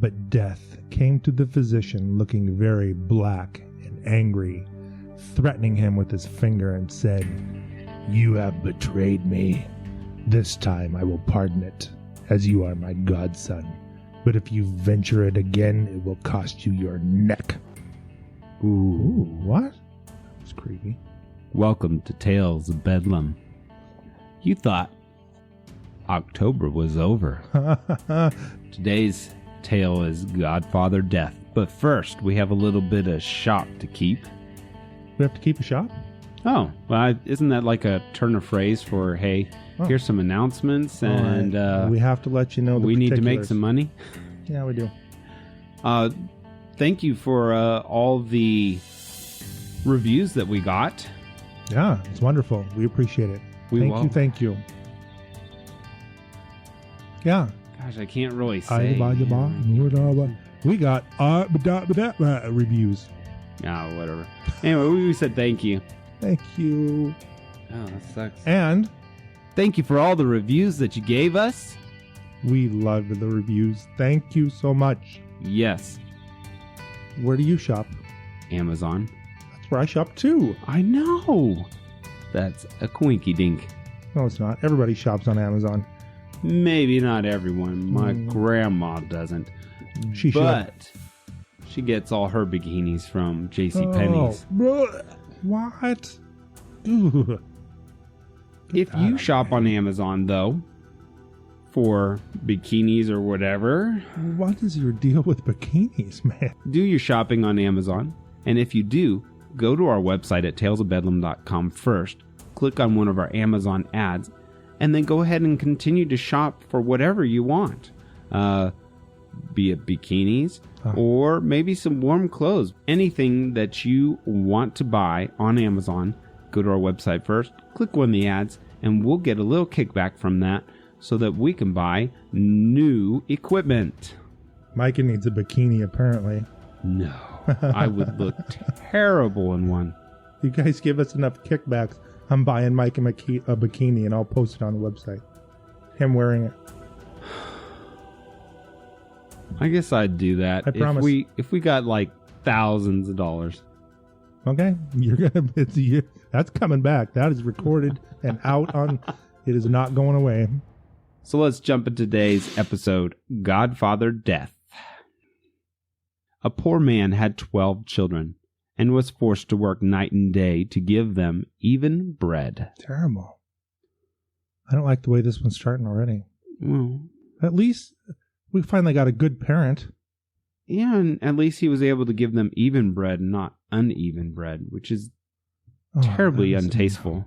But Death came to the physician looking very black and angry, threatening him with his finger, and said, "You have betrayed me. This time I will pardon it, as you are my godson. But if you venture it again, it will cost you your neck." Ooh, what? That was creepy. Welcome to Tales of Bedlam. You thought October was over. Today's tale is Godfather Death. But first, we have a little bit of shop to keep. We have to keep a shop? Oh, well, isn't that like a turn of phrase for, hey, here's some announcements, and we have to let you know the we need to make particulars. some money? Yeah, we do. Thank you for all the reviews that we got. Yeah, it's wonderful. We appreciate it. Thank you. Yeah. Gosh, I can't really say. We got reviews. Oh, whatever. Anyway, we said thank you. Thank you. Oh, that sucks. And thank you for all the reviews that you gave us. We love the reviews. Thank you so much. Yes. Where do you shop? Amazon. That's where I shop too. I know. That's a quinky dink. No, it's not. Everybody shops on Amazon. Maybe not everyone. My grandma doesn't. She But she gets all her bikinis from JCPenney's. What? Ugh. If you shop on Amazon, though, for bikinis or whatever, what is your deal with bikinis, man? Do your shopping on Amazon. And if you do, go to our website at talesofbedlam.com first, click on one of our Amazon ads, and then go ahead and continue to shop for whatever you want. Be it bikinis or maybe some warm clothes. Anything that you want to buy on Amazon, go to our website first, click on the ads, and we'll get a little kickback from that so that we can buy new equipment. Micah needs a bikini, apparently. No, I would look terrible in one. You guys give us enough kickbacks, I'm buying Micah a bikini, and I'll post it on the website. Him wearing it. I guess I'd do that. I promise. If we got like thousands of dollars. Okay, that's coming back. That is recorded and out on. It is not going away. So let's jump into today's episode, Godfather Death. A poor man had 12 children and was forced to work night and day to give them even bread. Terrible. I don't like the way this one's starting already. Well, at least we finally got a good parent. Yeah, and at least he was able to give them even bread and not uneven bread, which is terribly untasteful.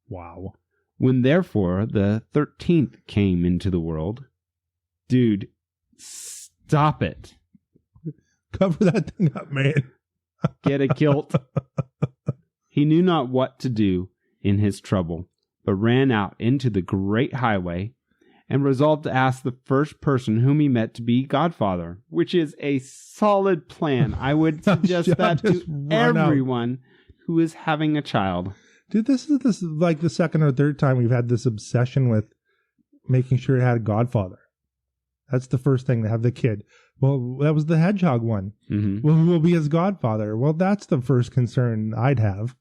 Wow. When therefore the 13th came into the world, dude, stop it. Cover that thing up, man. Get a kilt. He knew not what to do in his trouble, but ran out into the great highway and resolved to ask the first person whom he met to be godfather, which is a solid plan. I would suggest that to everyone who is having a child. Dude, this is like the second or third time we've had this obsession with making sure it had a godfather. That's the first thing, to have the kid. Well, that was the hedgehog one. Mm-hmm. Well, who will be his godfather? Well, that's the first concern I'd have.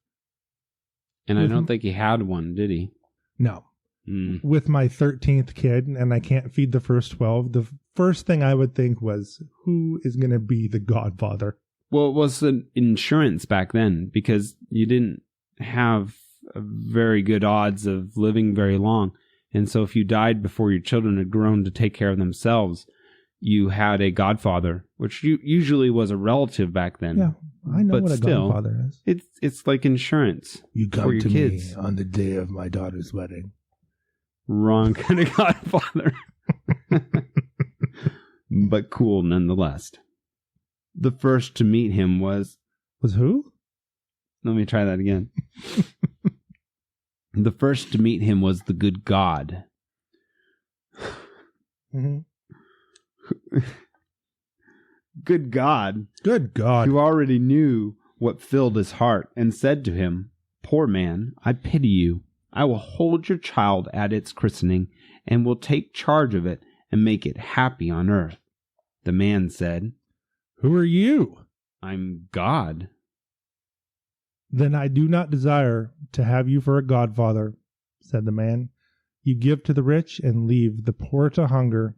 And I don't think he had one, did he? No. With my 13th kid, and I can't feed the first 12, the first thing I would think was, who is going to be the godfather? Well, it was an insurance back then, because you didn't have very good odds of living very long. And so if you died before your children had grown to take care of themselves, you had a godfather, which usually was a relative back then. Yeah, I know but what a still, godfather is. It's like insurance You come for your to kids. me on the day of my daughter's wedding. Wrong kind of godfather. But cool nonetheless. The first to meet him was who? Let me try that again. The first to meet him was the good God. Mm-hmm. Good God. Good God. Who already knew what filled his heart and said to him, "Poor man, I pity you. I will hold your child at its christening and will take charge of it and make it happy on earth. The man said, "Who are you?" "I'm God." "Then I do not desire to have you for a godfather," said the man. "You give to the rich and leave the poor to hunger."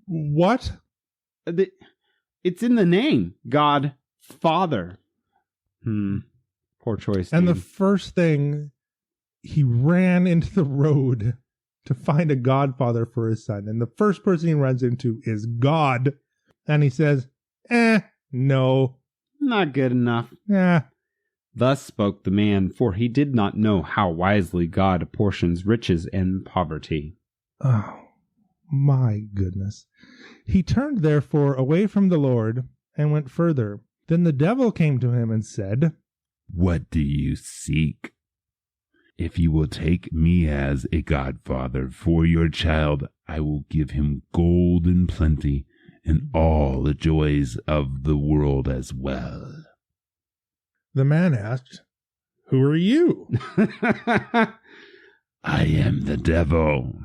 "What?" It's in the name. God, Father. Poor choice. And the dude. first thing, he ran into the road to find a godfather for his son. And the first person he runs into is God. And he says, no. Not good enough. Eh. Thus spoke the man, for he did not know how wisely God apportions riches and poverty. Oh, my goodness. He turned therefore away from the Lord and went further. Then the devil came to him and said, "What do you seek? If you will take me as a godfather for your child, I will give him gold in plenty and all the joys of the world as well." The man asked, "Who are you?" "I am the devil."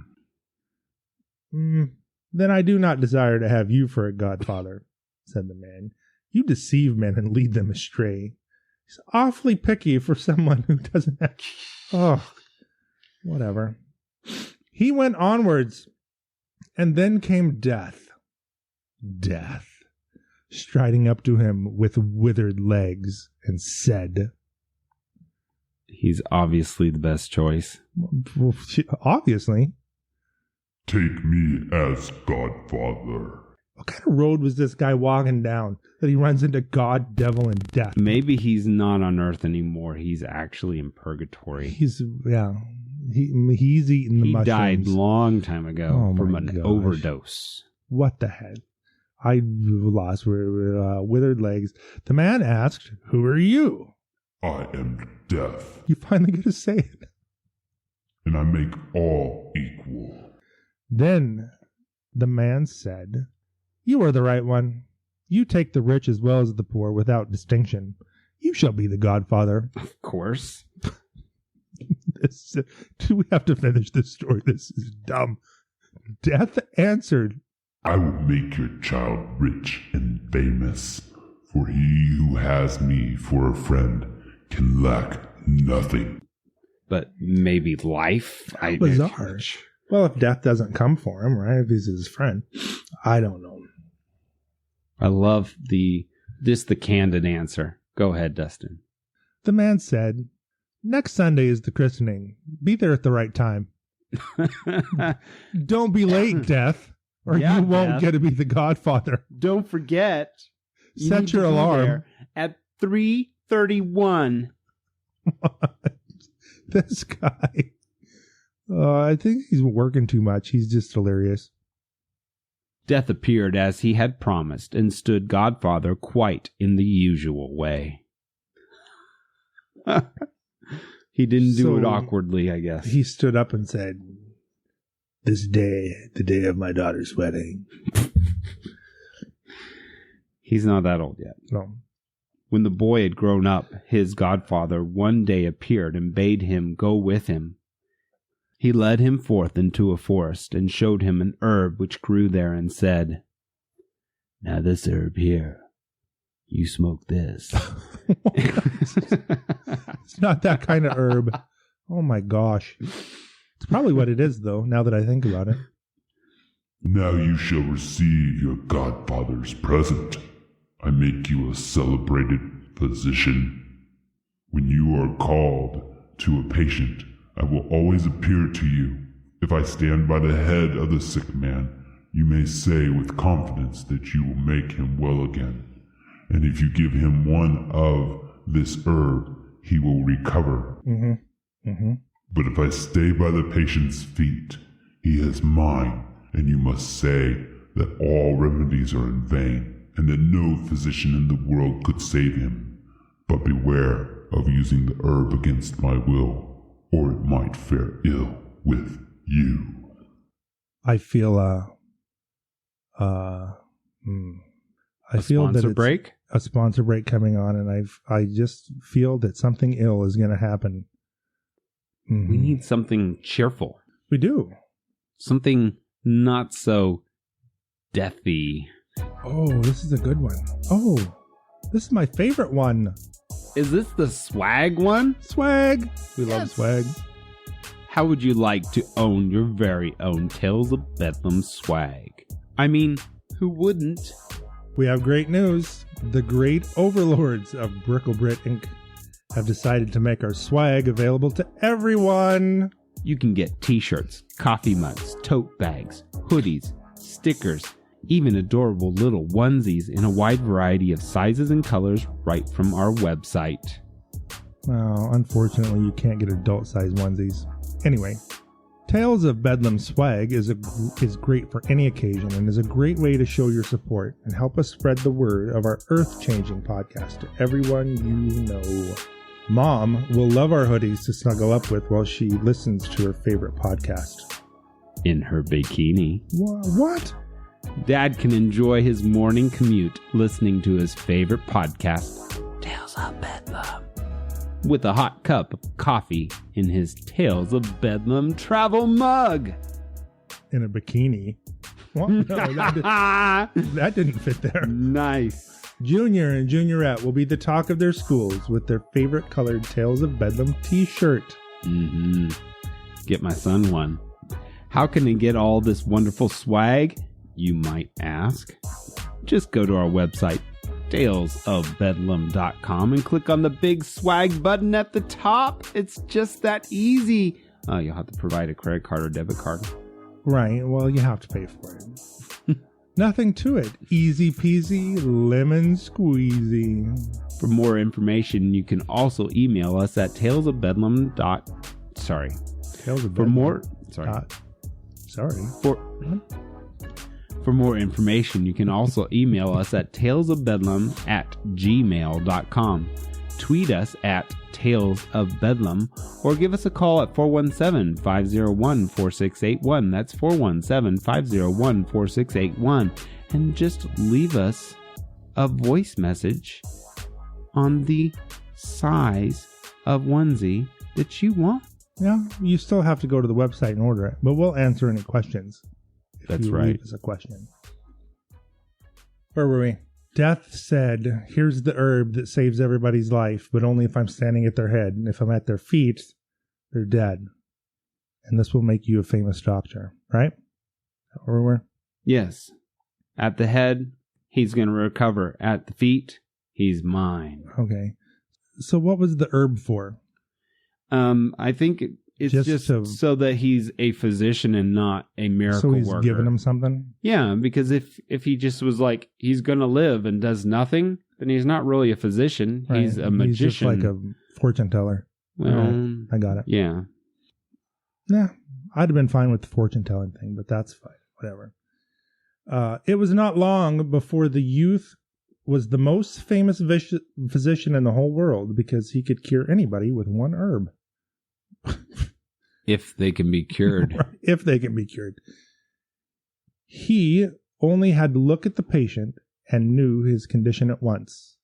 "Then I do not desire to have you for a godfather," said the man. "You deceive men and lead them astray." He's awfully picky for someone who doesn't have... Oh, whatever. He went onwards, and then came Death. Death, striding up to him with withered legs, and said... He's obviously the best choice. Obviously. "Take me as godfather." What kind of road was this guy walking down that he runs into God, devil, and death? Maybe he's not on Earth anymore. He's actually in purgatory. He's eating the mushrooms. He died long time ago from an overdose. What the heck? I lost withered legs. The man asked, "Who are you?" "I am death, You finally get to say it. and I make all equal." Then the man said, "You are the right one. You take the rich as well as the poor without distinction. You shall be the godfather." Of course. Do we have to finish this story? This is dumb. Death answered, "I will make your child rich and famous, for he who has me for a friend can lack nothing." But maybe life? Bizarre. Well, if death doesn't come for him, right? If he's his friend. I don't know. I love the candid answer. Go ahead, Dustin. The man said, "Next Sunday is the christening. Be there at the right time. Don't be late, Death, or Yeah, you won't Death. get to be the godfather." Don't forget. Set your alarm. At 3:31. This guy. I think he's working too much. He's just delirious. Death appeared as he had promised and stood godfather quite in the usual way. He didn't do it awkwardly, I guess. He stood up and said, "This day, the day of my daughter's wedding." He's not that old yet. No. When the boy had grown up, his godfather one day appeared and bade him go with him. He led him forth into a forest and showed him an herb which grew there and said, "Now this herb here, you smoke this." It's not that kind of herb. Oh my gosh. It's probably what it is, though, now that I think about it. "Now you shall receive your godfather's present. I make you a celebrated physician. When you are called to a patient, I will always appear to you. If I stand by the head of the sick man, you may say with confidence that you will make him well again. And if you give him one of this herb, he will recover. But if I stay by the patient's feet, he is mine, and you must say that all remedies are in vain, and that no physician in the world could save him. But beware of using the herb against my will, or it might fare ill with you." I feel I feel that it's break? a sponsor break coming on, and I just feel that something ill is going to happen. We need something cheerful. We do. Something not so deathy. Oh, this is a good one. Oh, this is my favorite one. Is this the swag one? Swag. We love swag. How would you like to own your very own Tales of Bedlam swag? I mean, who wouldn't? We have great news. The great overlords of Bricklebrit Inc. have decided to make our swag available to everyone. You can get t-shirts, coffee mugs, tote bags, hoodies, stickers, even adorable little onesies in a wide variety of sizes and colors right from our website. Well, unfortunately, you can't get adult-sized onesies. Anyway, Tales of Bedlam swag is great for any occasion and is a great way to show your support and help us spread the word of our earth-changing podcast to everyone you know. Mom will love our hoodies to snuggle up with while she listens to her favorite podcast. In her bikini. What? Dad can enjoy his morning commute listening to his favorite podcast, Tales of Bedlam, with a hot cup of coffee in his Tales of Bedlam travel mug. In a bikini? What? No, that didn't fit there. Nice. Junior and Juniorette will be the talk of their schools with their favorite colored Tales of Bedlam t-shirt. Mm-hmm. Get my son one. How can he get all this wonderful swag, you might ask? Just go to our website, talesofbedlam.com, and click on the big swag button at the top. It's just that easy. Oh, you'll have to provide a credit card or debit card. Right, well, you have to pay for it. Nothing to it. Easy peasy, lemon squeezy. For more information, you can also email us at talesofbedlam. Tales of For Bedlam. more, For more information, you can also email us at talesofbedlam@gmail.com. Tweet us at Tales of Bedlam, or give us a call at 417-501-4681. That's 417-501-4681. And just leave us a voice message on the size of onesie that you want. Yeah, you still have to go to the website and order it, but we'll answer any questions. That's you right. Leave us a question. Where were we? Death said, here's the herb that saves everybody's life, but only if I'm standing at their head. And if I'm at their feet, they're dead. And this will make you a famous doctor, right? Where we were? Yes. At the head, he's going to recover. At the feet, he's mine. Okay. So what was the herb for? I think it's just so that he's a physician and not a miracle worker. So he's giving him something? Yeah, because if he just was like, he's going to live and does nothing, then he's not really a physician. Right. He's a magician. He's just like a fortune teller. Well, right. I got it. Yeah. Yeah, I'd have been fine with the fortune telling thing, but that's fine. Whatever. It was not long before the youth was the most famous physician in the whole world because he could cure anybody with one herb. If they can be cured. If they can be cured. He only had to look at the patient and knew his condition at once,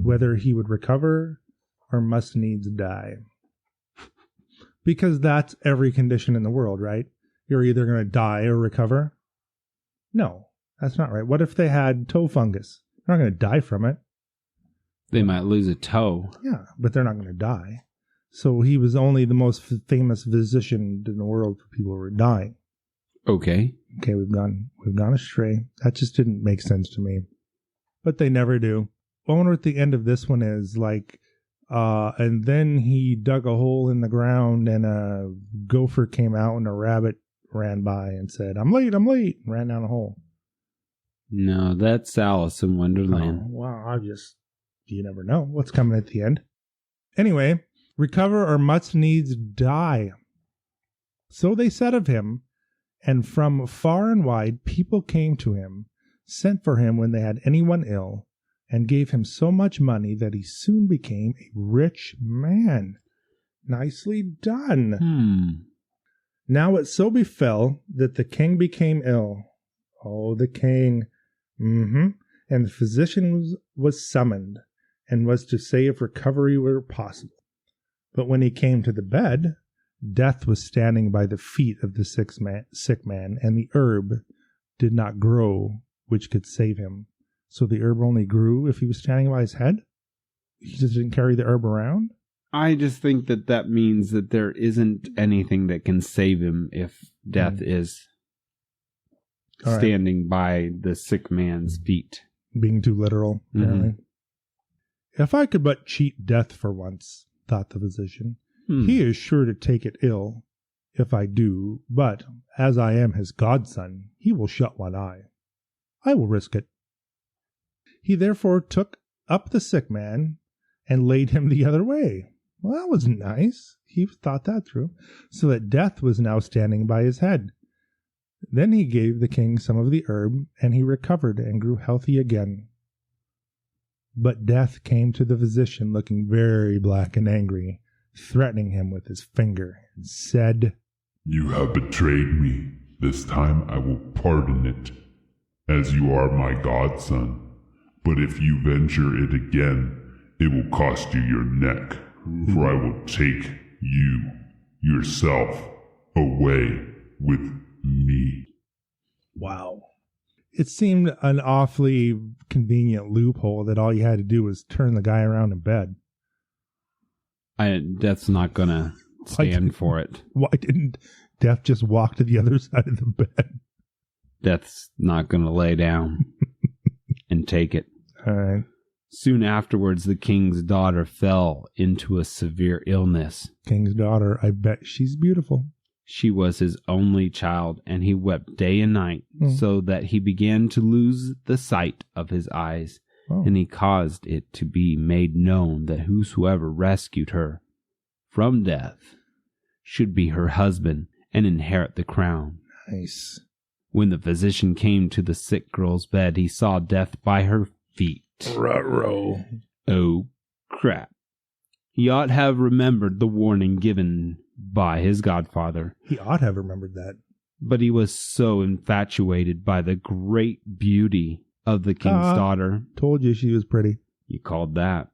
whether he would recover or must needs die. Because that's every condition in the world, right? You're either going to die or recover. No, that's not right. What if they had toe fungus? They're not going to die from it. They might lose a toe. Yeah, but they're not going to die. So he was only the most famous physician in the world for people who were dying. Okay. Okay, we've gone astray. That just didn't make sense to me. But they never do. I wonder what the end of this one is like. And then he dug a hole in the ground and a gopher came out and a rabbit ran by and said, I'm late, and ran down a hole. No, that's Alice in Wonderland. Oh, wow, you never know what's coming at the end. Anyway, recover or must needs die. So they said of him, and from far and wide people came to him, sent for him when they had anyone ill, and gave him so much money that he soon became a rich man. Nicely done. Now it so befell that the king became ill. Oh, the king. And the physician was summoned, and was to say if recovery were possible. But when he came to the bed, Death was standing by the feet of the sick man, and the herb did not grow which could save him. So the herb only grew if he was standing by his head? He just didn't carry the herb around? I just think that means that there isn't anything that can save him if death is standing by the sick man's feet. Being too literal, apparently. If I could but cheat death for once, thought the physician, he is sure to take it ill if I do, but as I am his godson, he will shut one eye. I will risk it. He therefore took up the sick man and laid him the other way. Well, that was nice. He thought that through, so that death was now standing by his head. Then he gave the king some of the herb, and he recovered and grew healthy again. But death came to the physician looking very black and angry, threatening him with his finger, and said, You have betrayed me. This time I will pardon it, as you are my godson. But if you venture it again, it will cost you your neck, for I will take you, yourself, away with me. Wow. It seemed an awfully convenient loophole that all you had to do was turn the guy around in bed. Death's not going to stand for it. Why didn't Death just walk to the other side of the bed? Death's not going to lay down and take it. All right. Soon afterwards, the king's daughter fell into a severe illness. King's daughter, I bet she's beautiful. She was his only child, and he wept day and night, so that he began to lose the sight of his eyes. And he caused it to be made known that whosoever rescued her from death should be her husband and inherit the crown. Nice. When the physician came to the sick girl's bed, he saw death by her feet. Ruh-roh. Oh, crap. He ought to have remembered the warning given by his godfather. He ought to have remembered that. But he was so infatuated by the great beauty of the king's daughter. Told you she was pretty. You called that.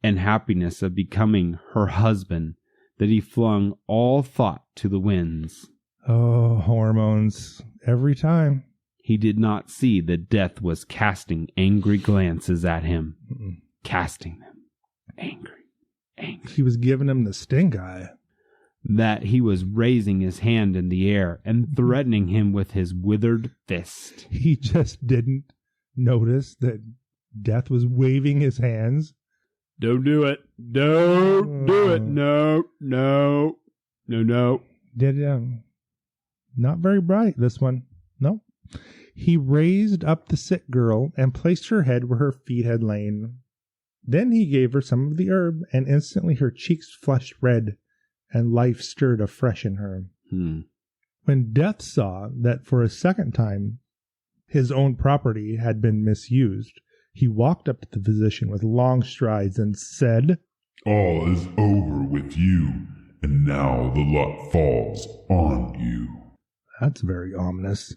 And happiness of becoming her husband, that he flung all thought to the winds. Oh, hormones. Every time. He did not see that death was casting angry glances at him. Casting them. Angry. He was giving him the stink eye. That he was raising his hand in the air and threatening him with his withered fist. He just didn't notice that Death was waving his hands. Don't do it. Don't do it. No. Not very bright, this one. No. He raised up the sick girl and placed her head where her feet had lain. Then he gave her some of the herb, and instantly her cheeks flushed red, and life stirred afresh in her. When Death saw that for a second time his own property had been misused, he walked up to the physician with long strides and said, All is over with you, and now the lot falls on you. That's very ominous.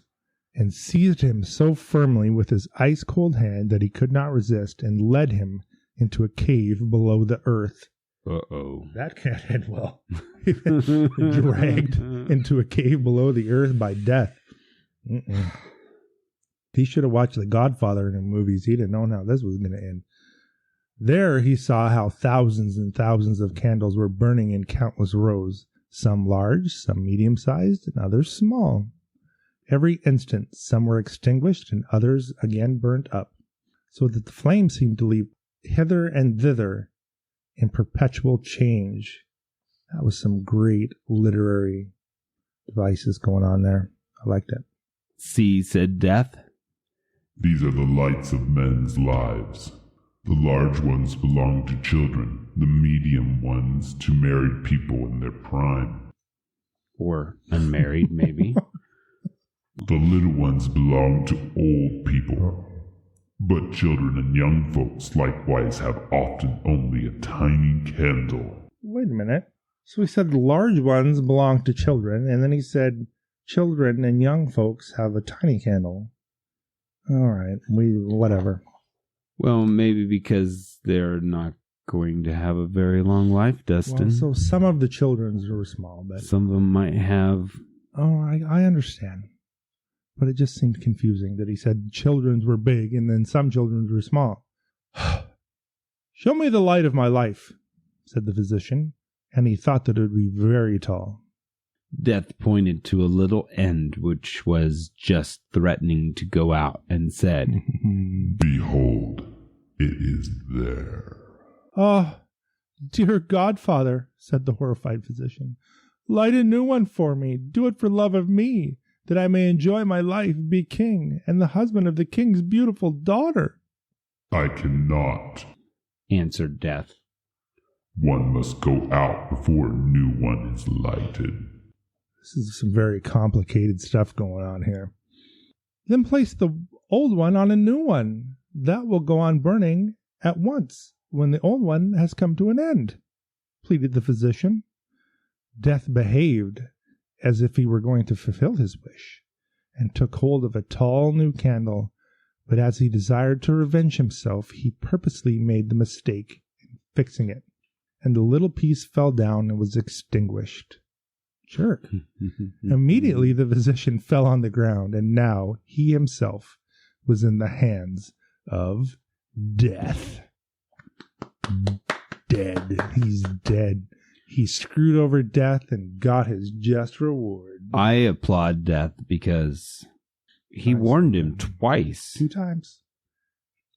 And seized him so firmly with his ice-cold hand that he could not resist, and led him into a cave below the earth. Uh-oh. That can't end well. Dragged into a cave below the earth by Death. He should have watched The Godfather in the movies. He'd have known how this was going to end. There he saw how thousands and thousands of candles were burning in countless rows, some large, some medium-sized, and others small. Every instant some were extinguished and others again burnt up, so that the flames seemed to leap hither and thither in perpetual change. That was some great literary devices going on there. I liked it. See, said Death. These are the lights of men's lives. The large ones belong to children, the medium ones to married people in their prime. Or unmarried, maybe. The little ones belong to old people. But children and young folks likewise have often only a tiny candle. Wait a minute. So he said the large ones belong to children, and then he said children and young folks have a tiny candle. All right, whatever. Well, maybe because they're not going to have a very long life, Dustin. Well, so some of the children's were small, but some of them might have... Oh, I understand. But it just seemed confusing that he said children's were big and then some children's were small. Show me the light of my life, said the physician, and he thought that it would be very tall. Death pointed to a little end which was just threatening to go out and said, Behold, it is there. Oh, dear Godfather, said the horrified physician, light a new one for me. Do it for love of me, that I may enjoy my life, be king, and the husband of the king's beautiful daughter. I cannot, answered Death. One must go out before a new one is lighted. This is some very complicated stuff going on here. Then place the old one on a new one. That will go on burning at once when the old one has come to an end, pleaded the physician. Death behaved as if he were going to fulfill his wish, and took hold of a tall new candle, but as he desired to revenge himself, he purposely made the mistake in fixing it, and the little piece fell down and was extinguished. Jerk. Immediately the physician fell on the ground, and now he himself was in the hands of Death. Dead. He's dead. He screwed over Death and got his just reward. I applaud Death because he warned him twice. 2 times.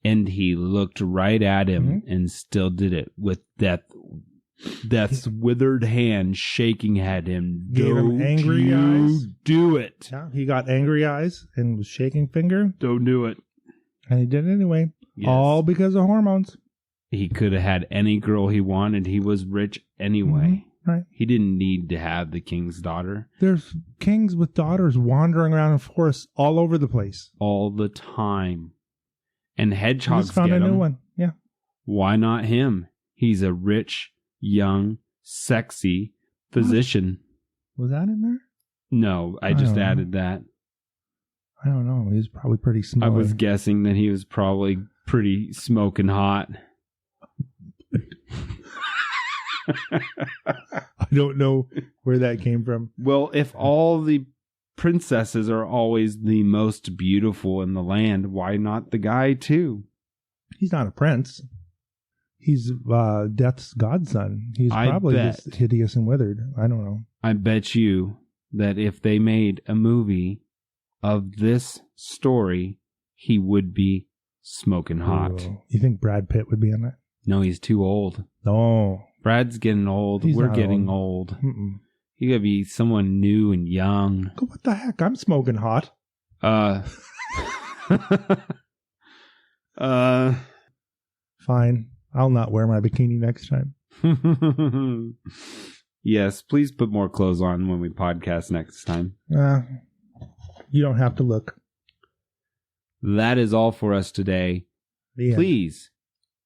And he looked right at him and still did it with Death's withered hand shaking at him. Gave him angry eyes. Do it. Yeah, he got angry eyes and was shaking finger. Don't do it. And he did it anyway. Yes. All because of hormones. He could have had any girl he wanted. He was rich anyway. Right. He didn't need to have the king's daughter. There's kings with daughters wandering around in forests all over the place. All the time. And hedgehogs Just found get a new him. one. Yeah. Why not him? He's a rich, young, sexy physician. Was that in there? No, I just added that. I don't know. He's probably pretty small. I was guessing that he was probably pretty smoking hot. I don't know where that came from. Well, if all the princesses are always the most beautiful in the land, why not the guy too? He's not a prince. He's Death's godson. He's probably just hideous and withered. I don't know. I bet you that if they made a movie of this story, he would be smoking hot. Ooh. You think Brad Pitt would be in it? No, he's too old. No. Brad's getting old. He's We're not getting old. Mm-mm. You gotta be someone new and young. What the heck? I'm smoking hot. Fine. I'll not wear my bikini next time. Yes, please put more clothes on when we podcast next time. You don't have to look. That is all for us today. Yeah. Please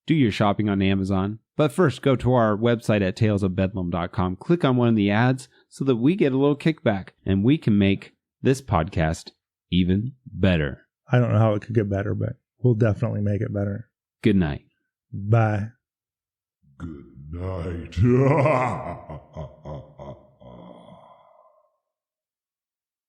do your shopping on Amazon. But first, go to our website at talesofbedlam.com. Click on one of the ads so that we get a little kickback and we can make this podcast even better. I don't know how it could get better, but we'll definitely make it better. Good night. Bye. Good night.